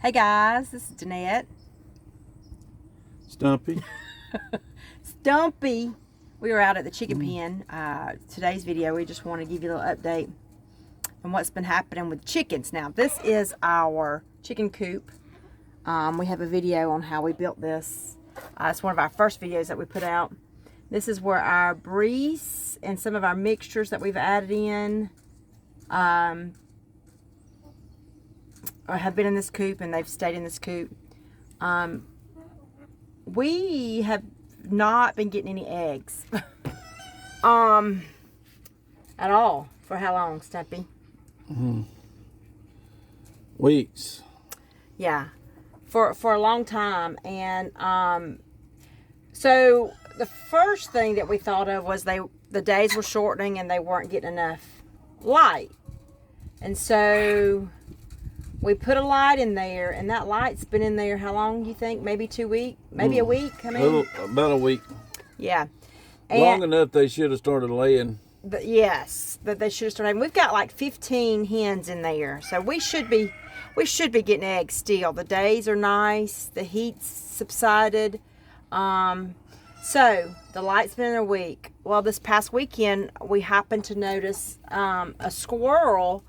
Hey guys, this is Danette. Stumpy. Stumpy. We were out at the chicken pen. Today's video, we just want to give you a little update on what's been happening with chickens. Now, this is our chicken coop. We have a video on how we built this. It's one of our first videos that we put out. This is where our breeze and some of our mixtures that we've added in have been in this coop, and they've stayed in this coop. We have not been getting any eggs at all. For how long, Stumpy? Weeks. Yeah, for a long time. And so the first thing that we thought of was the days were shortening and they weren't getting enough light. And so we put a light in there, and that light's been in there how long, you think? Maybe 2 weeks? Maybe a week? I mean, about a week. Yeah. Long enough they should have started laying. Yes, that they should have started. We've got like 15 hens in there, so we should be getting eggs still. The days are nice. The heat's subsided. So the light's been in a week. Well, this past weekend we happened to notice a squirrel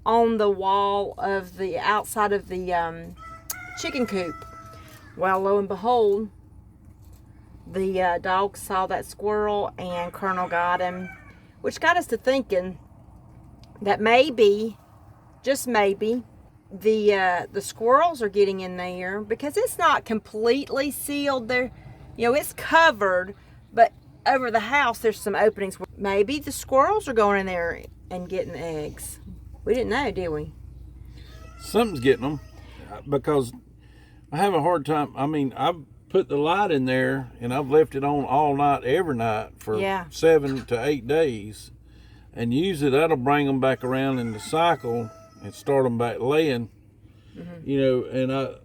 on the wall of the outside of the chicken coop. Well, lo and behold, the dog saw that squirrel and Colonel got him, which got us to thinking that maybe, just maybe, the squirrels are getting in there, because it's not completely sealed. There, it's covered, but over the house there's some openings where maybe the squirrels are going in there and getting eggs. We didn't know, did we? Something's getting them, because I have a hard time. I mean, I've put the light in there and I've left it on all night, every night for 7 to 8 days, and usually that'll bring them back around in the cycle and start them back laying. And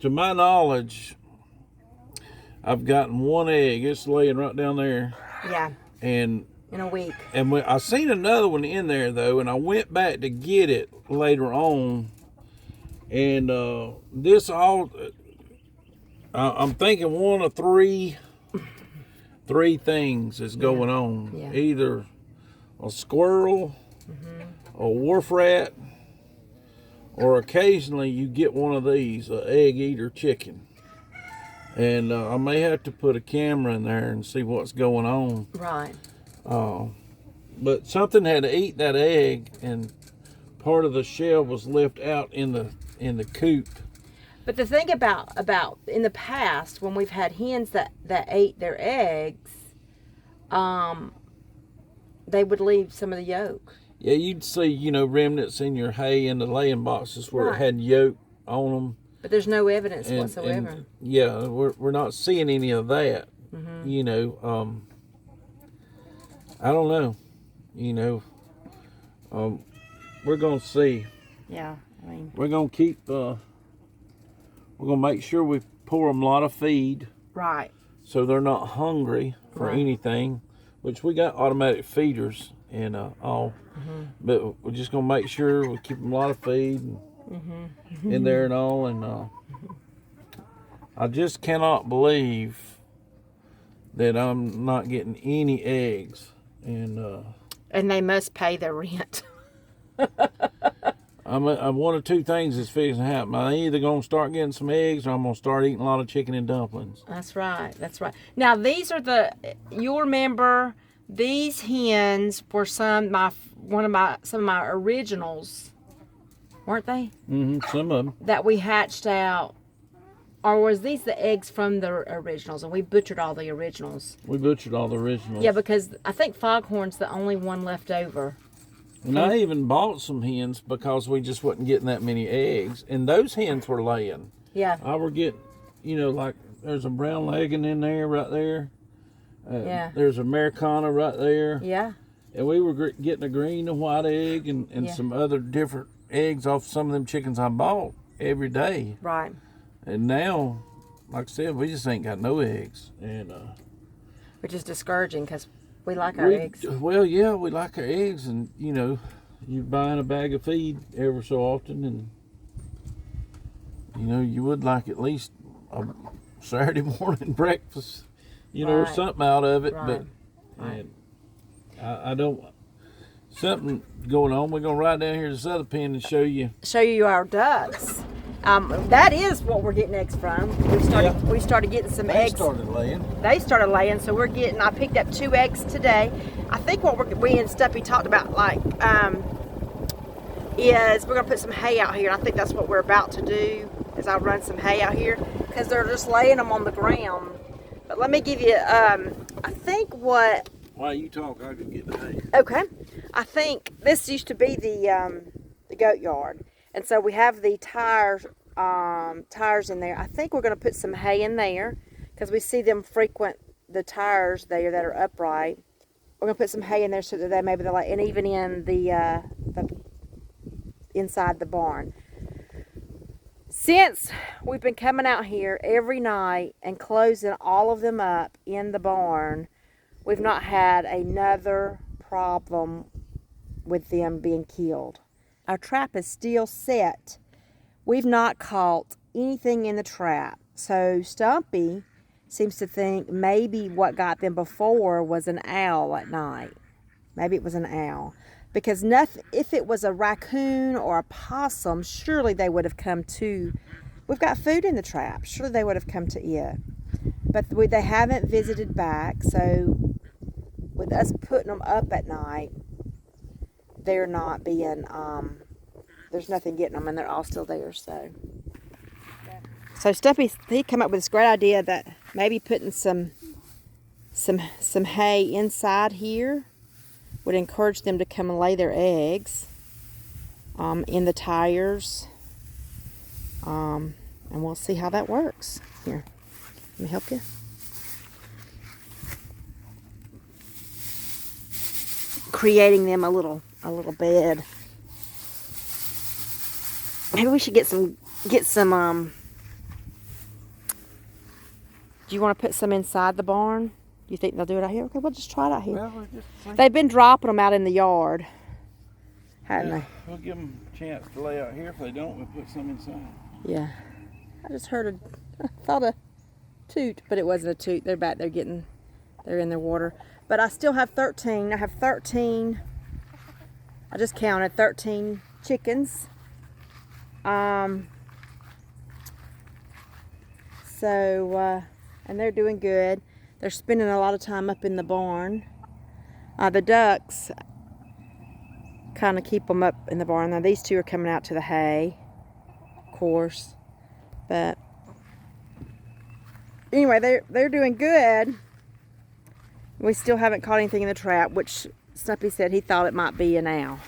to my knowledge, I've gotten one egg. It's laying right down there. Yeah. And in a week. And I seen another one in there though, and I went back to get it later on. And I'm thinking one of three things is going on. Yeah. Either a squirrel, a wharf rat, or occasionally you get one of these, an egg eater chicken. And I may have to put a camera in there and see what's going on. Right. But something had to eat that egg, and part of the shell was left out in the coop. But the thing about in the past, when we've had hens that ate their eggs, they would leave some of the yolk. Yeah, you'd see, remnants in your hay in the laying boxes where it had yolk on them. But there's no evidence whatsoever. We're not seeing any of that. I don't know. We're gonna see. Yeah, I mean, we're gonna keep. We're gonna make sure we pour them a lot of feed. Right. So they're not hungry for anything. Which we got automatic feeders and all. But we're just gonna make sure we keep them a lot of feed in there and all. And I just cannot believe that I'm not getting any eggs. And they must pay their rent. I'm one of two things is fixing to happen. I'm either going to start getting some eggs, or I'm going to start eating a lot of chicken and dumplings. That's right. That's right. Now, these are you'll remember, these hens were some of my originals, weren't they? Some of them. That we hatched out. Or was these the eggs from the originals, and we butchered all the originals? We butchered all the originals. Yeah, because I think Foghorn's the only one left over. And I even bought some hens because we just wasn't getting that many eggs. And those hens were laying. Yeah. I were getting, like there's a brown legging in there right there. There's a Americana right there. Yeah. And we were getting a green and white egg and some other different eggs off some of them chickens I bought every day. Right. And now, like I said, we just ain't got no eggs. And which is discouraging, because we like our eggs. Well, yeah, we like our eggs, and you're buying a bag of feed ever so often, and you know, you would like at least a Saturday morning breakfast, you know, or something out of it. But and I don't. Something going on. We're gonna ride down here to this other pen and show you our ducks. That is what we're getting eggs from. We started getting some eggs. They started laying, so we're getting. I picked up 2 eggs today. I think what we and Stumpy talked about, like, is we're gonna put some hay out here. And I think that's what we're about to do. Is I'll run some hay out here because they're just laying them on the ground. But let me give you. I think what. While you talk, I can get the hay. Okay. I think this used to be the goat yard, and so we have the tires in there. I think we're going to put some hay in there because we see them frequent the tires there that are upright. We're going to put some hay in there so that maybe they'll, and even in the inside the barn. Since we've been coming out here every night and closing all of them up in the barn, we've not had another problem with them being killed. Our trap is still set. We've not caught anything in the trap. So Stumpy seems to think maybe what got them before was an owl at night. Maybe it was an owl. Because nothing, if it was a raccoon or a possum, surely they would have come to. We've got food in the trap. Surely they would have come to it. But they haven't visited back. So with us putting them up at night, they're not being, there's nothing getting them, and they're all still there. So Stumpy, he came up with this great idea that maybe putting some hay inside here would encourage them to come and lay their eggs in the tires, and we'll see how that works. Here, let me help you. Creating them a little bed. Maybe we should get some do you want to put some inside the barn? Do you think they'll do it out here? Okay, we'll just try it out here. Well, they've been dropping them out in the yard, hadn't they? We'll give them a chance to lay out here. If they don't, we'll put some inside. Yeah. I just heard I thought a toot, but it wasn't a toot. They're back there they're in their water. But I still have 13. I have 13. I just counted 13 chickens. And they're doing good. They're spending a lot of time up in the barn. The ducks kind of keep them up in the barn. Now these 2 are coming out to the hay, of course. But anyway, they're doing good. We still haven't caught anything in the trap, which Stumpy said he thought it might be an owl.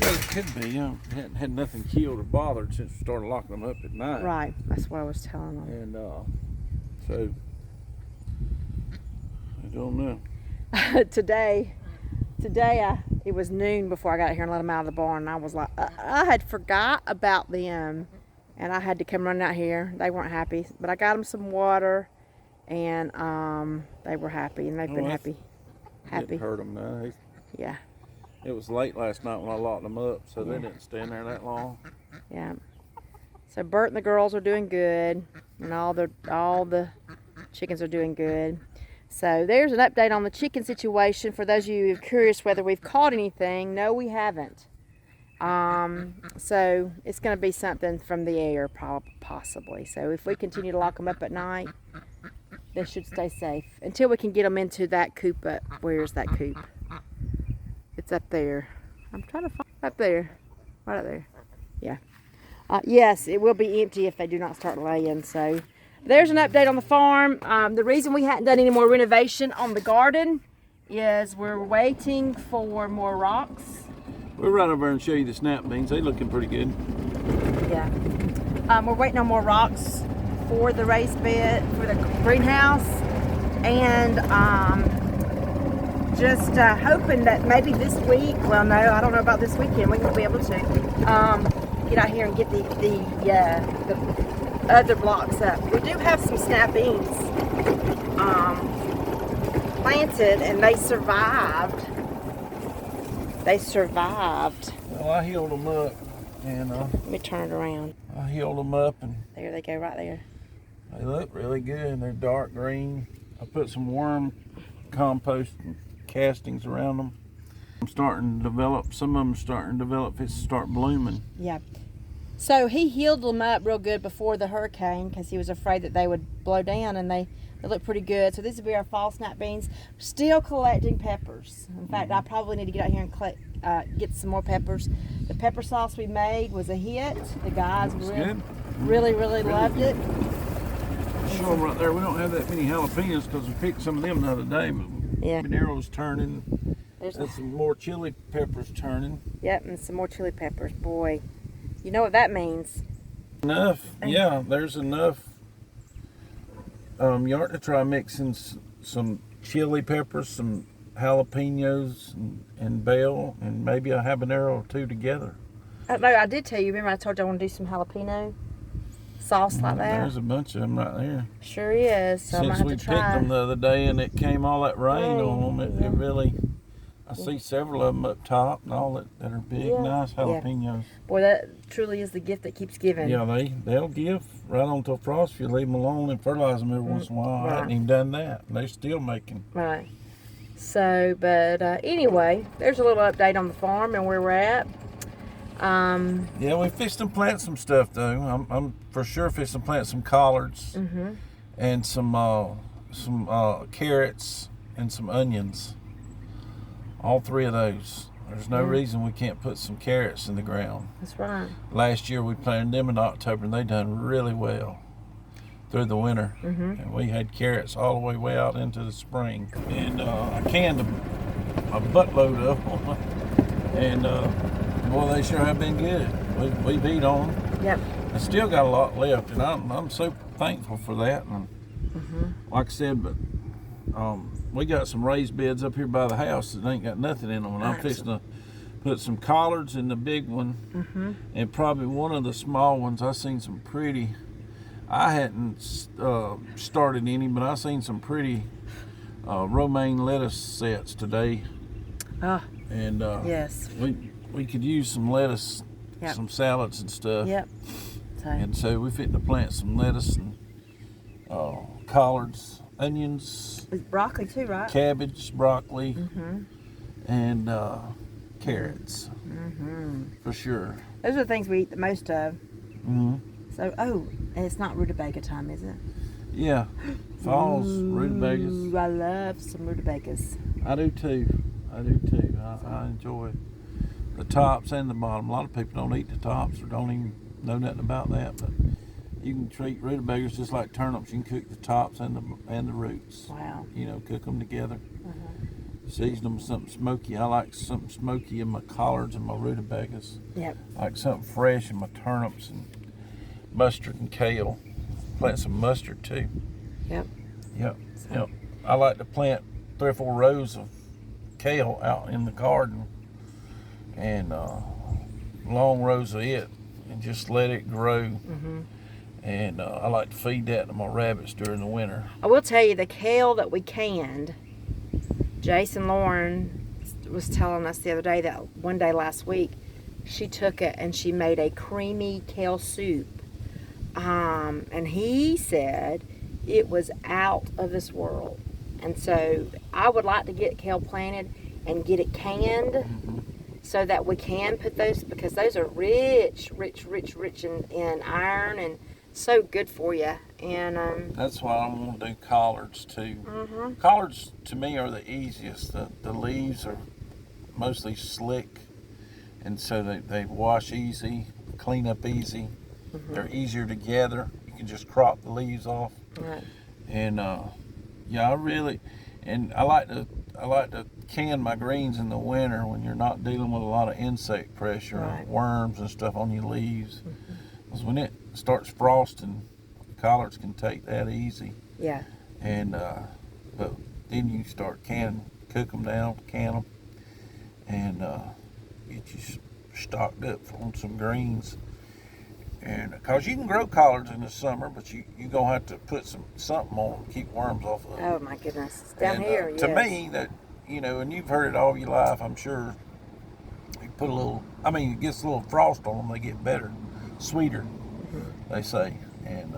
Well, it could be. It hadn't had nothing killed or bothered since we started locking them up at night. Right. That's what I was telling them. And so, I don't know. Today, it was noon before I got here and let them out of the barn. And I was like, I had forgot about them, and I had to come running out here. They weren't happy, but I got them some water. And they were happy, and they've been happy. Didn't hurt them now. Yeah. It was late last night when I locked them up, so they didn't stand there that long. Yeah. So Bert and the girls are doing good, and all the chickens are doing good. So there's an update on the chicken situation for those of you who are curious whether we've caught anything. No, we haven't. So it's going to be something from the air, possibly. So if we continue to lock them up at night, they should stay safe until we can get them into that coop. Where's that coop? It's up there. I'm trying to find up there. Right up there. Yeah. Yes, it will be empty if they do not start laying. So there's an update on the farm. The reason we hadn't done any more renovation on the garden is we're waiting for more rocks. We'll run over and show you the snap beans. They're looking pretty good. Yeah. We're waiting on more rocks for the raised bed, for the greenhouse, and just hoping that maybe this week, well, no, I don't know about this weekend, we won't be able to get out here and get the other blocks up. We do have some snap beans planted, and they survived. Well, I healed them up. And let me turn it around. I healed them up, and There they go, right there. they look really good. They're dark green. I put some worm compost and castings around them. I'm starting to develop. Some of them starting to develop. It's start blooming. Yeah. So he healed them up real good before the hurricane because he was afraid that they would blow down, and they look pretty good. So these will be our fall snap beans. Still collecting peppers. In fact, I probably need to get out here and collect, get some more peppers. The pepper sauce we made was a hit. The guys really loved it. Show them right there. We don't have that many jalapenos because we picked some of them the other day. But yeah. Habanero's turning. There's some more chili peppers turning. Yep, and some more chili peppers. Boy, you know what that means. Enough. Yeah, there's enough. You ought to try mixing some chili peppers, some jalapenos, and bell, and maybe a habanero or two together. No, I did tell you. Remember I told you I want to do some jalapeno sauce like that? There's a bunch of them right there. Sure is. So Since we picked them the other day and it came all that rain on them, it really... I see several of them up top and all that are big, nice jalapenos. Yeah. Boy, that truly is the gift that keeps giving. Yeah, they'll give right on till frost if you leave them alone and fertilize them every once in a while. Right. I hadn't even done that. They're still making. Right. So, but anyway, there's a little update on the farm and where we're at. Yeah, we fixed and plant some stuff though. I'm for sure fixing to plant some collards and some carrots and some onions. All three of those. There's no reason we can't put some carrots in the ground. That's right. Last year we planted them in October and they done really well through the winter. And we had carrots all the way out into the spring. And I canned a buttload of them. And boy, they sure have been good. We've eat on them. Yep. I still got a lot left, and I'm so thankful for that. And like I said, but we got some raised beds up here by the house that ain't got nothing in them, and I'm fixing to put some collards in the big one, and probably one of the small ones. I seen some pretty. I hadn't started any, but I seen some pretty romaine lettuce sets today. And yes, we could use some lettuce, some salads and stuff. Yep. And so we fit to plant some lettuce and collards, onions, broccoli too, right? cabbage, broccoli, and carrots for sure. Those are the things we eat the most of. So, and it's not rutabaga time, is it? Yeah, fall's rutabagas. I love some rutabagas. I do too. I enjoy the tops and the bottom. A lot of people don't eat the tops or don't even know nothing about that, but you can treat rutabagas just like turnips. You can cook the tops and the roots. Wow. You know, cook them together. Season them with something smoky. I like something smoky in my collards and my rutabagas. Yep. I like something fresh in my turnips and mustard and kale. Plant some mustard too. Yep. I like to plant 3 or 4 rows of kale out in the garden and long rows of it and just let it grow. And I like to feed that to my rabbits during the winter. I will tell you, the kale that we canned, Jason Lauren was telling us the other day that one day last week she took it and she made a creamy kale soup. And he said it was out of this world. And so I would like to get kale planted and get it canned so that we can put those, because those are rich in iron and so good for you. And that's why I'm going to do collards too. Collards to me are the easiest. The leaves are mostly slick, and so they wash easy, clean up easy. They're easier to gather. You can just crop the leaves off. Right. And I like to can my greens in the winter when you're not dealing with a lot of insect pressure, or worms and stuff on your leaves. Because when it starts frosting, collards can take that easy. Yeah. And but then you start canning, cook them down, can them, and get you stocked up on some greens. And because you can grow collards in the summer, but you gonna have to put something on them to keep worms off of them. Oh my goodness, it's down and, here. To me, that and you've heard it all your life, I'm sure. You put a little, I mean, it gets a little frost on them, they get better, sweeter, they say. And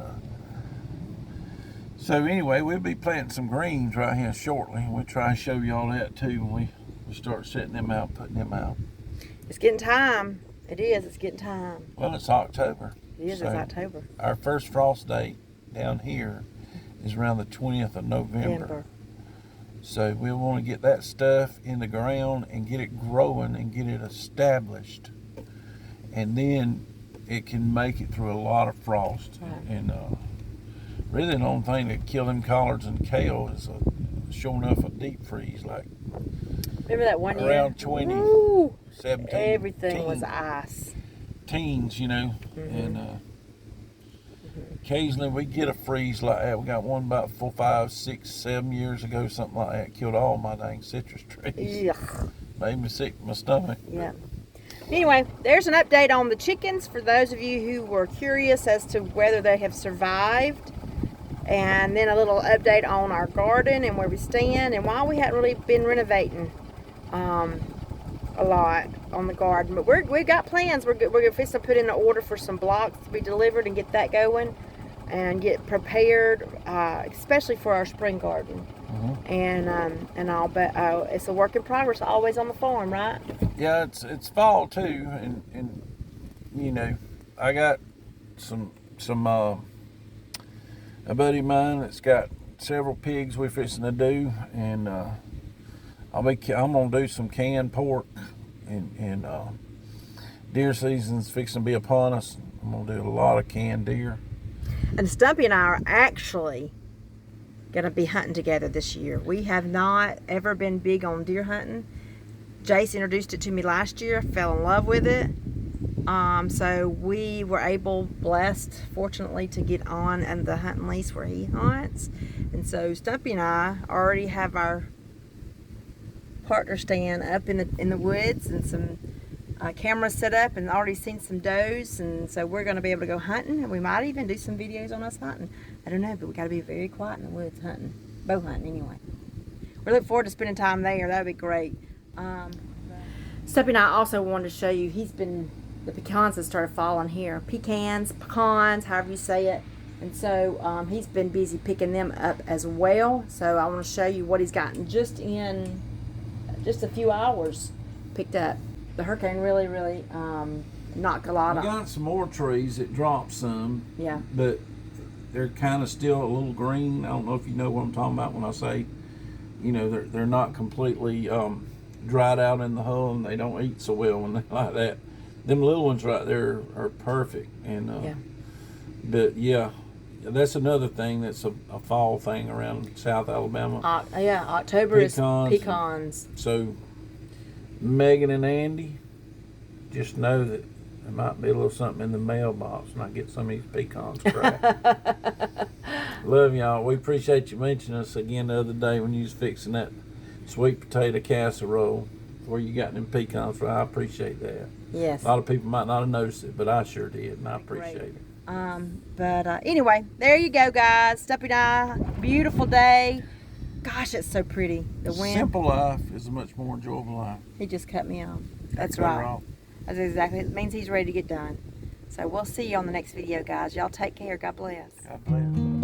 so anyway, we'll be planting some greens right here shortly. We'll try and show you all that too when we start setting them out, putting them out. It's getting time. It is. It's getting time. Well, it's October. It is. So it's October. Our first frost date down here is around the 20th of November. So we'll want to get that stuff in the ground and get it growing and get it established. And then it can make it through a lot of frost. Right. And really the only thing that kill them collards and kale is sure enough a deep freeze. Like, remember that one year? Around 20, Woo! 17. Everything was ice. Teens, you know. And occasionally we get a freeze like that. We got one about 4, 5, 6, 7 years ago, something like that. Killed all my dang citrus trees. Yeah. Made me sick to my stomach. Yeah. Anyway, there's an update on the chickens for those of you who were curious as to whether they have survived. And then a little update on our garden and where we stand and why we hadn't really been renovating a lot on the garden. But we've got plans. We're fixing to put in an order for some blocks to be delivered and get that going and get prepared, especially for our spring garden. And all. But it's a work in progress, always on the farm, right? Yeah, it's fall too, and you know, I got some a buddy of mine that's got several pigs we're fixing to do, and I'm gonna do some canned pork, and deer season's fixing to be upon us. I'm gonna do a lot of canned deer. And Stumpy and I are actually gonna be hunting together this year. We have not ever been big on deer hunting. Jace introduced it to me last year. I fell in love with it. So we were blessed, fortunately, to get on and the hunting lease where he hunts. And so Stumpy and I already have our partner stand up in the woods and some cameras set up and already seen some does. And so we're going to be able to go hunting, and we might even do some videos on us hunting. I don't know, but we got to be very quiet in the woods hunting, bow hunting anyway. We look forward to spending time there. That would be great. Stumpy and I also wanted to show you, the pecans have started falling here. Pecans, however you say it. And so he's been busy picking them up as well. So I want to show you what he's gotten just in a few hours picked up. The hurricane really knocked a lot off. We got some more trees that dropped some. Yeah. But they're kind of still a little green. I don't know if you know what I'm talking about when I say, you know, they're not completely dried out in the hull, and they don't eat so well when they're like that. Them little ones right there are perfect. And yeah. But yeah, that's another thing that's a fall thing around South Alabama. October is pecans. So Megan and Andy, just know that there might be a little something in the mailbox, and I get some of these pecans cracked. Love y'all. We appreciate you mentioning us again the other day when you was fixing that sweet potato casserole where you got them pecans from. I appreciate that. Yes. A lot of people might not have noticed it, but I sure did, and I appreciate it. But anyway, there you go, guys. Stumpy and I, beautiful day. Gosh, it's so pretty. The wind. Simple life is a much more enjoyable life. He just cut me off. That's right. That's exactly. It means he's ready to get done. So we'll see you on the next video, guys. Y'all take care. God bless. God bless.